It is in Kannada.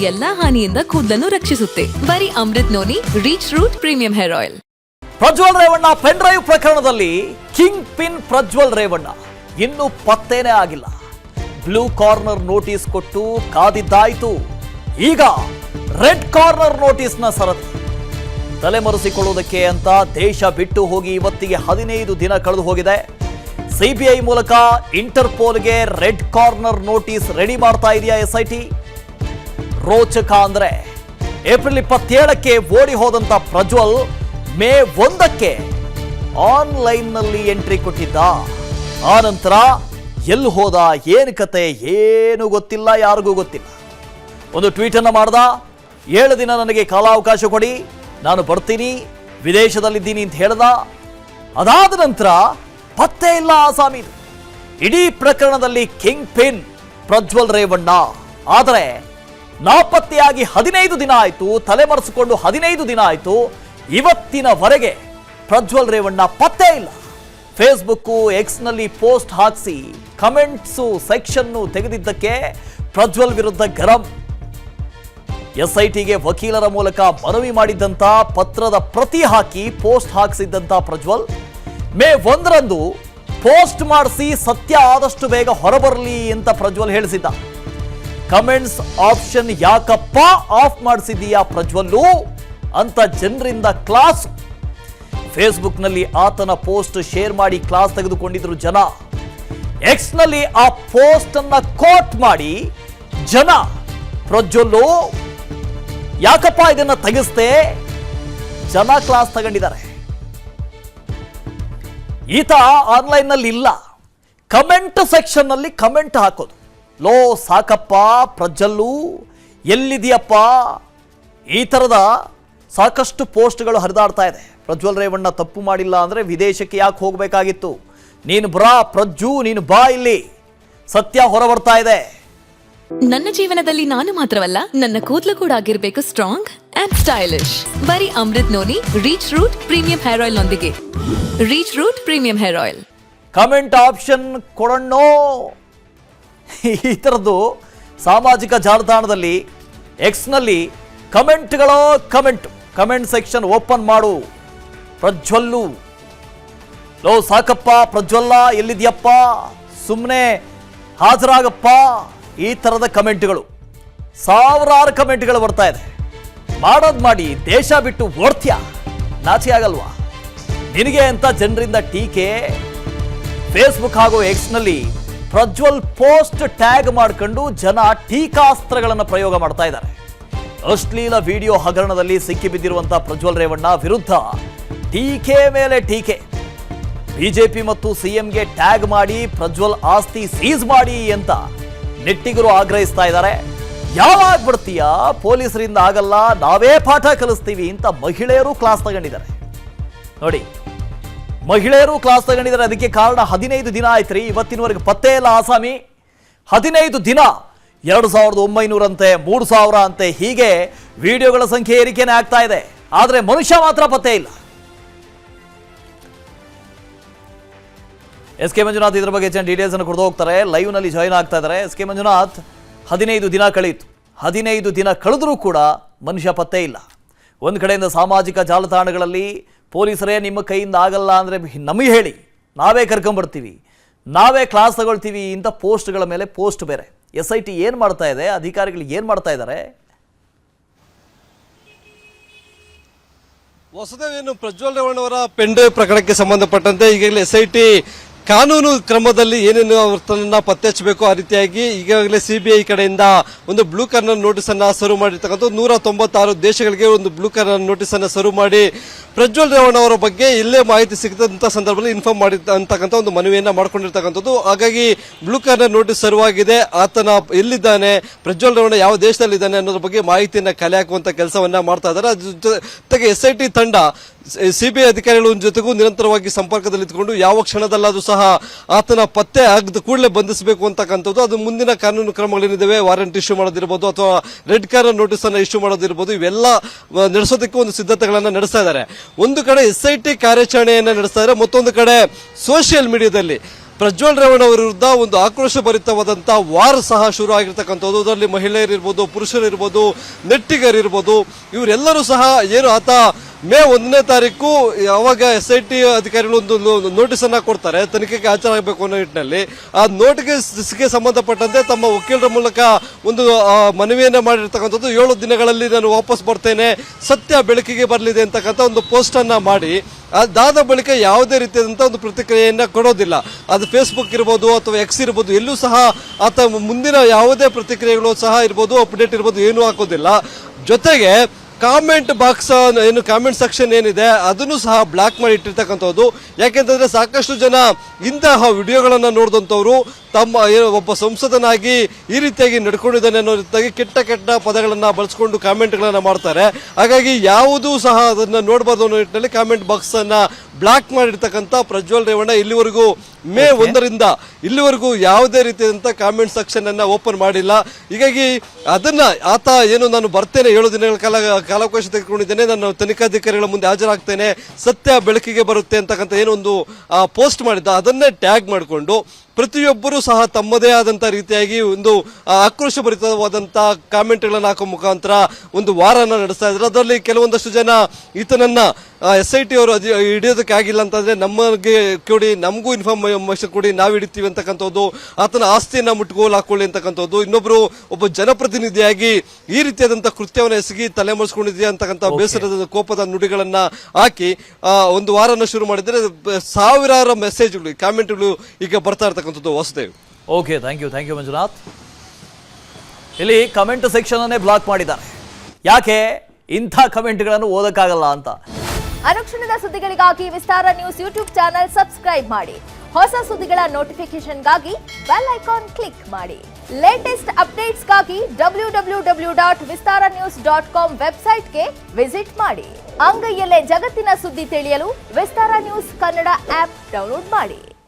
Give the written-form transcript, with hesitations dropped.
ಎಲ್ಲಾ ಹಾನಿಯಿಂದ ಕೂದಲನ್ನು ರಕ್ಷಿಸುತ್ತೆ. ಬರೀ Amrut noni reach root premium hair oil. Prajwal Revanna pen drive ಪ್ರಕರಣದಲ್ಲಿ ಕಿಂಗ್ ಪಿನ್ ಪ್ರಜ್ವಲ್ ರೇವಣ್ಣ ಇನ್ನೂ ಪತ್ತೇನೇ ಆಗಿಲ್ಲ. ಬ್ಲೂ ಕಾರ್ನರ್ ನೋಟಿಸ್ ಕೊಟ್ಟು ಕಾದಿದ್ದಾಯಿತು. ಈಗ ರೆಡ್ ಕಾರ್ನರ್ ನೋಟಿಸ್ನ ಸರದಿ. ತಲೆಮರೆಸಿಕೊಳ್ಳುವುದಕ್ಕೆ ಅಂತ ದೇಶ ಬಿಟ್ಟು ಹೋಗಿ ಇವತ್ತಿಗೆ 15 ದಿನ ಕಳೆದು ಹೋಗಿದೆ. ಸಿಬಿಐ ಮೂಲಕ ಇಂಟರ್ಪೋಲ್ಗೆ ರೆಡ್ ಕಾರ್ನರ್ ನೋಟಿಸ್ ರೆಡಿ ಮಾಡ್ತಾ ಇದೆಯಾ ಎಸ್ಐಟಿ. ರೋಚಕ ಅಂದ್ರೆ ಏಪ್ರಿಲ್ 27ಕ್ಕೆ ಓಡಿ ಹೋದಂತ ಪ್ರಜ್ವಲ್ ಮೇ 1ಕ್ಕೆ ಆನ್ಲೈನ್ನಲ್ಲಿ ಎಂಟ್ರಿ ಕೊಟ್ಟಿದ್ದ. ಆ ನಂತರ ಎಲ್ಲಿ ಹೋದ, ಏನು ಕತೆ, ಏನು ಗೊತ್ತಿಲ್ಲ, ಯಾರಿಗೂ ಗೊತ್ತಿಲ್ಲ. ಒಂದು ಟ್ವೀಟ್ ಅನ್ನ ಮಾಡ್ದ, 7 ದಿನ ನನಗೆ ಕಾಲಾವಕಾಶ ಕೊಡಿ, ನಾನು ಬರ್ತೀನಿ, ವಿದೇಶದಲ್ಲಿದ್ದೀನಿ ಅಂತ ಹೇಳ್ದ. ಅದಾದ ನಂತರ ಪತ್ತೆ ಇಲ್ಲ ಆಸಾಮಿದು. ಇಡೀ ಪ್ರಕರಣದಲ್ಲಿ ಕಿಂಗ್ ಪಿನ್ ಪ್ರಜ್ವಲ್ ರೇವಣ್ಣ. ಆದರೆ ನಾಪತ್ತೆಯಾಗಿ 15 ದಿನ ಆಯಿತು, ತಲೆಮರೆಸಿಕೊಂಡು 15 ದಿನ ಆಯಿತು. ಇವತ್ತಿನವರೆಗೆ ಪ್ರಜ್ವಲ್ ರೇವಣ್ಣ ಪತ್ತೆ ಇಲ್ಲ. ಫೇಸ್ಬುಕ್ ಎಕ್ಸ್ನಲ್ಲಿ ಪೋಸ್ಟ್ ಹಾಕಿಸಿ ಕಮೆಂಟ್ಸು ಸೆಕ್ಷನ್ನು ತೆಗೆದಿದ್ದಕ್ಕೆ ಪ್ರಜ್ವಲ್ ವಿರುದ್ಧ ಗರಂ. ಎಸ್ಐಟಿಗೆ ವಕೀಲರ ಮೂಲಕ ಮನವಿ ಮಾಡಿದ್ದಂತ ಪತ್ರದ ಪ್ರತಿ ಹಾಕಿ ಪೋಸ್ಟ್ ಹಾಕಿಸಿದ್ದಂತ ಪ್ರಜ್ವಲ್ ಮೇ 1ರಂದು ಪೋಸ್ಟ್ ಮಾಡಿಸಿ ಸತ್ಯ ಆದಷ್ಟು ಬೇಗ ಹೊರಬರಲಿ ಅಂತ ಪ್ರಜ್ವಲ್ ಹೇಳಿಸಿದ್ದ. ಕಮೆಂಟ್ಸ್ ಆಪ್ಷನ್ ಯಾಕಪ್ಪ ಆಫ್ ಮಾಡಿಸಿದೀಯಾ ಪ್ರಜ್ವಲ್ಲು ಅಂತ ಜನರಿಂದ ಕ್ಲಾಸ್. ಫೇಸ್ಬುಕ್ನಲ್ಲಿ ಆತನ ಪೋಸ್ಟ್ ಶೇರ್ ಮಾಡಿ ಕ್ಲಾಸ್ ತೆಗೆದುಕೊಂಡಿದ್ರು ಜನ. ಎಕ್ಸ್ನಲ್ಲಿ ಆ ಪೋಸ್ಟ್ ಅನ್ನ ಕೋಟ್ ಮಾಡಿ ಜನ ಪ್ರಜ್ವಲ್ಲು ಯಾಕಪ್ಪ ಇದನ್ನ ತೆಗೆಸ್ತೆ, ಜನ ಕ್ಲಾಸ್ ತಗೊಂಡಿದ್ದಾರೆ. ಈತ ಆನ್ಲೈನ್ ನಲ್ಲಿ ಇಲ್ಲ, ಕಮೆಂಟ್ ಸೆಕ್ಷನ್ ನಲ್ಲಿ ಕಮೆಂಟ್ ಹಾಕೋದು. ಲೋ ಸಾಕಪ್ಪ ಪ್ರಜ್ವಲ್ಲು, ಎಲ್ಲಿದೆಯಪ್ಪ, ಈ ತರದ ಸಾಕಷ್ಟು ಪೋಸ್ಟ್ಗಳು ಹರಿದಾಡ್ತಾ ಇದೆ. ಪ್ರಜ್ವಲ್ ರೇವಣ್ಣ ತಪ್ಪು ಮಾಡಿಲ್ಲ ಅಂದ್ರೆ ವಿದೇಶಕ್ಕೆ ಯಾಕೆ ಹೋಗಬೇಕಾಗಿತ್ತು, ನೀನು ಬ್ರಾ ಪ್ರಜ್ಜು, ನೀನು ಬಾ, ಇಲ್ಲಿ ಸತ್ಯ ಹೊರಬರ್ತಾ ಇದೆ. ನನ್ನ ಜೀವನದಲ್ಲಿ ನಾನು ಮಾತ್ರವಲ್ಲ, ನನ್ನ ಕೂದಲು ಕೂಡ ಆಗಿರ್ಬೇಕು ಸ್ಟ್ರಾಂಗ್ ಅಂಡ್ ಸ್ಟೈಲಿಶ್. ಬರೀ Amrut noni reach root premium hair oil ನೊಂದಿಗೆ. Reach root premium hair oil. Comment option ಕೊಡಣ್ಣೋ. ಈ ಥರದ್ದು ಸಾಮಾಜಿಕ ಜಾಲತಾಣದಲ್ಲಿ ಎಕ್ಸ್ನಲ್ಲಿ ಕಮೆಂಟ್ಗಳೋ ಕಮೆಂಟ್ ಸೆಕ್ಷನ್ ಓಪನ್ ಮಾಡು ಪ್ರಜ್ವಲ್ಲು. ಲೋ ಸಾಕಪ್ಪ ಪ್ರಜ್ವಲ್ಲ, ಎಲ್ಲಿದ್ಯಪ್ಪ, ಸುಮ್ಮನೆ ಹಾಜರಾಗಪ್ಪ, ಈ ಥರದ ಕಮೆಂಟ್ಗಳು, ಸಾವಿರಾರು ಕಮೆಂಟ್ಗಳು ಬರ್ತಾ ಇದೆ. ಮಾಡೋದು ಮಾಡಿ ದೇಶ ಬಿಟ್ಟು ಓಡ್ತೀಯ, ನಾಚಿ ಆಗಲ್ವಾ ನಿನಗೆ ಅಂತ ಜನರಿಂದ ಟೀಕೆ. ಫೇಸ್ಬುಕ್ ಹಾಗೂ ಎಕ್ಸ್ನಲ್ಲಿ ಪ್ರಜ್ವಲ್ ಪೋಸ್ಟ್ ಟ್ಯಾಗ್ ಮಾಡ್ಕೊಂಡು ಜನ ಟೀಕಾಸ್ತ್ರಗಳನ್ನು ಪ್ರಯೋಗ ಮಾಡ್ತಾ ಇದ್ದಾರೆ. ಅಶ್ಲೀಲ ವಿಡಿಯೋ ಹಗರಣದಲ್ಲಿ ಸಿಕ್ಕಿಬಿದ್ದಿರುವಂತಹ ಪ್ರಜ್ವಲ್ ರೇವಣ್ಣ ವಿರುದ್ಧ ಟೀಕೆ ಮೇಲೆ ಟೀಕೆ. ಬಿಜೆಪಿ ಮತ್ತು ಸಿಎಂಗೆ ಟ್ಯಾಗ್ ಮಾಡಿ ಪ್ರಜ್ವಲ್ ಆಸ್ತಿ ಸೀಸ್ ಮಾಡಿ ಅಂತ ನೆಟ್ಟಿಗರು ಆಗ್ರಹಿಸ್ತಾ ಇದ್ದಾರೆ. ಯಾವಾಗ ಬಿಡ್ತೀಯಾ, ಪೊಲೀಸರಿಂದ ಆಗಲ್ಲ, ನಾವೇ ಪಾಠ ಕಲಿಸ್ತೀವಿ ಅಂತ ಮಹಿಳೆಯರು ಕ್ಲಾಸ್ ತಗೊಂಡಿದ್ದಾರೆ. ನೋಡಿ, ಮಹಿಳೆಯರು ಕ್ಲಾಸ್ ತಗೊಂಡಿದ್ದಾರೆ. ಅದಕ್ಕೆ ಕಾರಣ 15 ದಿನ ಆಯ್ತ್ರಿ, ಇವತ್ತಿನವರೆಗೆ ಪತ್ತೆ ಇಲ್ಲ ಆಸಾಮಿ. 15 ದಿನ 2900 ಅಂತೆ, 3000 ಅಂತೆ, ಹೀಗೆ ವಿಡಿಯೋಗಳ ಸಂಖ್ಯೆ ಏರಿಕೆನೇ ಆಗ್ತಾ ಇದೆ. ಆದರೆ ಮನುಷ್ಯ ಮಾತ್ರ ಪತ್ತೆ ಇಲ್ಲ. ಎಸ್ ಕೆ ಮಂಜುನಾಥ್ ಇದ್ರ ಬಗ್ಗೆ ಹೆಚ್ಚಿನ ಡೀಟೇಲ್ಸ್ ಅನ್ನು ಕೊಡ್ದು ಹೋಗ್ತಾರೆ. ಲೈವ್ ನಲ್ಲಿ ಜಾಯಿನ್ ಆಗ್ತಾ ಇದ್ದಾರೆ. ಎಸ್ ಕೆ ಮಂಜುನಾಥ್, 15 ದಿನ ಕಳೆಯಿತು, 15 ದಿನ ಕಳೆದ್ರೂ ಕೂಡ ಮನುಷ್ಯ ಪತ್ತೆ ಇಲ್ಲ. ಒಂದು ಕಡೆಯಿಂದ ಸಾಮಾಜಿಕ ಜಾಲತಾಣಗಳಲ್ಲಿ ಪೊಲೀಸರೇ ನಿಮ್ಮ ಕೈಯಿಂದ ಆಗಲ್ಲ ಅಂದರೆ ನಮಗೆ ಹೇಳಿ, ನಾವೇ ಕರ್ಕೊಂಡ್ಬರ್ತೀವಿ, ನಾವೇ ಕ್ಲಾಸ್ ತಗೊಳ್ತೀವಿ ಇಂಥ ಪೋಸ್ಟ್ಗಳ ಮೇಲೆ ಪೋಸ್ಟ್ ಬೇರೆ. ಎಸ್ಐಟಿ ಏನು ಮಾಡ್ತಾ ಇದೆ, ಅಧಿಕಾರಿಗಳು ಏನು ಮಾಡ್ತಾ ಇದ್ದಾರೆ? ಹೊಸದೇನು ಪ್ರಜ್ವಲ್ ರೇವಣ್ಣ ಅವರ ಪೆನ್ ಡ್ರೈವ್ ಪ್ರಕರಣಕ್ಕೆ ಸಂಬಂಧಪಟ್ಟಂತೆ ಈಗಾಗಲೇ ಎಸ್ಐಟಿ ಕಾನೂನು ಕ್ರಮದಲ್ಲಿ ಏನೇನು ವರ್ತನನ್ನ ಪತ್ತೆ ಹಚ್ಚಬೇಕು ಆ ರೀತಿಯಾಗಿ ಈಗಾಗಲೇ ಸಿಬಿಐ ಕಡೆಯಿಂದ ಒಂದು ಬ್ಲೂ ಕಾರ್ನರ್ ನೋಟಿಸ್ ಅನ್ನ ಸರ್ವ್ ಮಾಡಿರ್ತಕ್ಕಂಥ 196 ದೇಶಗಳಿಗೆ ಒಂದು ಬ್ಲೂ ಕಾರ್ನರ್ ನೋಟಿಸ್ ಅನ್ನ ಸರ್ವ್ ಮಾಡಿ ಪ್ರಜ್ವಲ್ ರೇವಣ್ಣ ಅವರ ಬಗ್ಗೆ ಎಲ್ಲೇ ಮಾಹಿತಿ ಸಿಗದಂತ ಸಂದರ್ಭದಲ್ಲಿ ಇನ್ಫಾರ್ಮ್ ಮಾಡಿರ್ತಕ್ಕಂಥ ಒಂದು ಮನವಿಯನ್ನ ಮಾಡ್ಕೊಂಡಿರ್ತಕ್ಕಂಥದ್ದು. ಹಾಗಾಗಿ ಬ್ಲೂ ಕಾರ್ನರ್ ನೋಟಿಸ್ ಸರ್ವ್ ಆಗಿದೆ. ಆತನ ಎಲ್ಲಿದ್ದಾನೆ, ಪ್ರಜ್ವಲ್ ರೇವಣ್ಣ ಯಾವ ದೇಶದಲ್ಲಿದ್ದಾನೆ ಅನ್ನೋದ್ರ ಬಗ್ಗೆ ಮಾಹಿತಿಯನ್ನ ಕಲೆ ಹಾಕುವಂತ ಕೆಲಸವನ್ನ ಮಾಡ್ತಾ ಇದ್ದಾರೆ. ಅದ್ರ ಜೊತೆಗೆ ಎಸ್ಐಟಿ ತಂಡ ಸಿಬಿಐ ಅಧಿಕಾರಿಗಳ ಜೊತೆಗೂ ನಿರಂತರವಾಗಿ ಸಂಪರ್ಕದಲ್ಲಿದ್ದುಕೊಂಡು ಯಾವ ಕ್ಷಣದಲ್ಲಾದ್ರೂ ಸಹ ಆತನ ಪತ್ತೆ ಆಗದ ಕೂಡಲೇ ಬಂಧಿಸಬೇಕು ಅಂತಕ್ಕಂಥದ್ದು. ಅದು ಮುಂದಿನ ಕಾನೂನು ಕ್ರಮಗಳೇನಿದ್ದಾವೆ, ವಾರೆಂಟ್ ಇಶ್ಯೂ ಮಾಡೋದಿರ್ಬೋದು ಅಥವಾ ರೆಡ್ ಕಾರ್ನರ್ ನೋಟಿಸ್ ಅನ್ನ ಇಶ್ಯೂ ಮಾಡೋದಿರ್ಬೋದು, ಇವೆಲ್ಲ ನಡೆಸೋದಕ್ಕೆ ಒಂದು ಸಿದ್ಧತೆಗಳನ್ನ ನಡೆಸ್ತಾ ಇದ್ದಾರೆ. ಒಂದು ಕಡೆ ಎಸ್ಐಟಿ ಕಾರ್ಯಾಚರಣೆಯನ್ನ ನಡೆಸ್ತಾ ಇದ್ದಾರೆ, ಮತ್ತೊಂದು ಕಡೆ ಸೋಷಿಯಲ್ ಮೀಡಿಯಾದಲ್ಲಿ ಪ್ರಜ್ವಲ್ ರೇವಣ್ಣ ಅವರ ವಿರುದ್ಧ ಒಂದು ಆಕ್ರೋಶ ಭರಿತವಾದಂಥ ವಾರ್ ಸಹ ಶುರು ಆಗಿರ್ತಕ್ಕಂಥದ್ದು. ಅದರಲ್ಲಿ ಮಹಿಳೆಯರಿರ್ಬೋದು, ಪುರುಷರಿರ್ಬೋದು, ನೆಟ್ಟಿಗರಿರ್ಬೋದು, ಇವರೆಲ್ಲರೂ ಸಹ ಏನು ಆತ ಮೇ 1ನೇ ತಾರೀಕು ಯಾವಾಗ SIT ಅಧಿಕಾರಿಗಳು ಒಂದು ನೋಟಿಸ್ ಅನ್ನ ಕೊಡ್ತಾರೆ ತನಿಖೆಗೆ ಹಾಜರಾಗಬೇಕು ಅನ್ನೋ ನಿಟ್ಟಿನಲ್ಲಿ, ಆ ನೋಟಿಸ್ಗೆ ಸಂಬಂಧಪಟ್ಟಂತೆ ತಮ್ಮ ವಕೀಲರ ಮೂಲಕ ಒಂದು ಮನವಿಯನ್ನ ಮಾಡಿರ್ತಕ್ಕಂಥದ್ದು. 7 ದಿನಗಳಲ್ಲಿ ನಾನು ವಾಪಸ್ ಬರ್ತೇನೆ, ಸತ್ಯ ಬೆಳಕಿಗೆ ಬರಲಿದೆ ಅಂತಕ್ಕಂಥ ಒಂದು ಪೋಸ್ಟ್ ಅನ್ನ ಮಾಡಿ ಅದಾದ ಬಳಿಕ ಯಾವುದೇ ರೀತಿಯಾದಂಥ ಒಂದು ಪ್ರತಿಕ್ರಿಯೆಯನ್ನ ಕೊಡೋದಿಲ್ಲ. ಅದು ಫೇಸ್ಬುಕ್ ಇರ್ಬೋದು ಅಥವಾ ಎಕ್ಸ್ ಇರ್ಬೋದು, ಎಲ್ಲೂ ಸಹ ಆತ ಮುಂದಿನ ಯಾವುದೇ ಪ್ರತಿಕ್ರಿಯೆಗಳು ಸಹ ಇರ್ಬೋದು, ಅಪ್ಡೇಟ್ ಇರ್ಬೋದು, ಏನೂ ಹಾಕೋದಿಲ್ಲ. ಜೊತೆಗೆ ಕಾಮೆಂಟ್ ಬಾಕ್ಸ್ ಏನು ಕಾಮೆಂಟ್ ಸೆಕ್ಷನ್ ಏನಿದೆ ಅದನ್ನು ಸಹ ಬ್ಲಾಕ್ ಮಾಡಿ ಇಟ್ಟಿರ್ತಕ್ಕಂಥದ್ದು. ಯಾಕೆಂತಂದ್ರೆ ಸಾಕಷ್ಟು ಜನ ಇಂತಹ ವಿಡಿಯೋಗಳನ್ನ ನೋಡಿದಂಥವ್ರು ತಮ್ಮ ಒಬ್ಬ ಸಂಸದನಾಗಿ ಈ ರೀತಿಯಾಗಿ ನಡ್ಕೊಂಡಿದ್ದಾನೆ ಅನ್ನೋ ರೀತಿಯಾಗಿ ಕೆಟ್ಟ ಕೆಟ್ಟ ಪದಗಳನ್ನ ಬಳಸ್ಕೊಂಡು ಕಾಮೆಂಟ್ಗಳನ್ನ ಮಾಡ್ತಾರೆ. ಹಾಗಾಗಿ ಯಾವುದೂ ಸಹ ಅದನ್ನ ನೋಡಬಾರ್ದು ಅನ್ನೋ ನಿಟ್ಟಿನಲ್ಲಿ ಕಾಮೆಂಟ್ ಬಾಕ್ಸ್ ಅನ್ನ ಬ್ಲಾಕ್ ಮಾಡಿರ್ತಕ್ಕಂಥ ಪ್ರಜ್ವಲ್ ರೇವಣ್ಣ ಇಲ್ಲಿವರೆಗೂ ಮೇ 1ರಿಂದ ಇಲ್ಲಿವರೆಗೂ ಯಾವುದೇ ರೀತಿಯಾದಂಥ ಕಾಮೆಂಟ್ ಸೆಕ್ಷನ್ ಅನ್ನ ಓಪನ್ ಮಾಡಿಲ್ಲ. ಹೀಗಾಗಿ ಅದನ್ನ ಆತ ಏನು ನಾನು ಬರ್ತೇನೆ 7 ದಿನಗಳ ಕಾಲಾವಕಾಶ ತೆಗೆದುಕೊಂಡಿದ್ದೇನೆ, ನಾನು ತನಿಖಾಧಿಕಾರಿಗಳ ಮುಂದೆ ಹಾಜರಾಗ್ತೇನೆ, ಸತ್ಯ ಬೆಳಕಿಗೆ ಬರುತ್ತೆ ಅಂತಕ್ಕಂಥ ಏನೊಂದು ಪೋಸ್ಟ್ ಮಾಡಿದ್ದ ಅದನ್ನೇ ಟ್ಯಾಗ್ ಮಾಡಿಕೊಂಡು ಪ್ರತಿಯೊಬ್ಬರೂ ಸಹ ತಮ್ಮದೇ ಆದಂಥ ರೀತಿಯಾಗಿ ಒಂದು ಆಕ್ರೋಶಭರಿತವಾದಂಥ ಕಾಮೆಂಟ್ಗಳನ್ನು ಹಾಕೋ ಮುಖಾಂತರ ಒಂದು ವಾರನ ನಡೆಸ್ತಾ ಇದ್ದಾರೆ. ಅದರಲ್ಲಿ ಕೆಲವೊಂದಷ್ಟು ಜನ ಈತನನ್ನ SIT ಅವರು ಹಿಡಿಯೋದಕ್ಕೆ ಆಗಿಲ್ಲ ಅಂತಂದ್ರೆ ನಮಗೆ ಕೊಡಿ, ನಮಗೂ ಇನ್ಫಾರ್ಮೇಶನ್ ಕೊಡಿ, ನಾವು ಹಿಡಿತೀವಿ ಅಂತಕ್ಕಂಥದ್ದು, ಆತನ ಆಸ್ತಿಯನ್ನ ಮುಟ್ಗೋಲು ಹಾಕೊಳ್ಳಿ ಅಂತಕ್ಕಂಥದ್ದು. ಇನ್ನೊಬ್ರು ಒಬ್ಬ ಜನಪ್ರತಿನಿಧಿಯಾಗಿ ಈ ರೀತಿಯಾದಂಥ ಕೃತ್ಯವನ್ನು ಎಸಗಿ ತಲೆಮರೆಸ್ಕೊಂಡಿದೆಯಾ ಅಂತಕ್ಕಂಥ ಬೇಸರದ ಕೋಪದ ನುಡಿಗಳನ್ನ ಹಾಕಿ ಒಂದು ವಾರನ ಶುರು ಮಾಡಿದರೆ ಸಾವಿರಾರು ಮೆಸೇಜ್ಗಳು, ಕಾಮೆಂಟ್ಗಳು ಈಗ ಬರ್ತಾ ಇರ್ತಕ್ಕಂಥದ್ದು. Vasudev. Okay, thank you Manjunath. ಇಲ್ಲಿ ಕಮೆಂಟ್ ಸೆಕ್ಷನ್ ಅನ್ನೇ ಬ್ಲಾಕ್ ಮಾಡಿದ್ದಾರೆ. ಯಾಕೆ? ಇಂಥ ಕಮೆಂಟ್ಗಳನ್ನು ಓದಕ್ಕಾಗಲ್ಲ ಅಂತ. ಅನುಕ್ಷಣದ ಸುದ್ದಿಗಳಿಗಾಗಿ ವಿಸ್ತಾರ ನ್ಯೂಸ್ ಯೂಟ್ಯೂಬ್ ಚಾನೆಲ್ ಸಬ್ಸ್ಕ್ರೈಬ್ ಮಾಡಿ. ಹೊಸ ಸುದ್ದಿಗಳ ನೋಟಿಫಿಕೇಶನ್ಗಾಗಿ ಬೆಲ್ ಐಕಾನ್ ಕ್ಲಿಕ್ ಮಾಡಿ. ಲೇಟೆಸ್ಟ್ ಅಪ್ಡೇಟ್ಸ್ಗಾಗಿ www.vistaranews.com ವೆಬ್ಸೈಟ್ಗೆ ವಿಸಿಟ್ ಮಾಡಿ. ಅಂಗೈಯಲ್ಲೇ ಜಗತ್ತಿನ ಸುದ್ದಿ ತಿಳಿಯಲು ವಿಸ್ತಾರ ನ್ಯೂಸ್ ಕನ್ನಡ ಆಪ್ ಡೌನ್ಲೋಡ್ ಮಾಡಿ.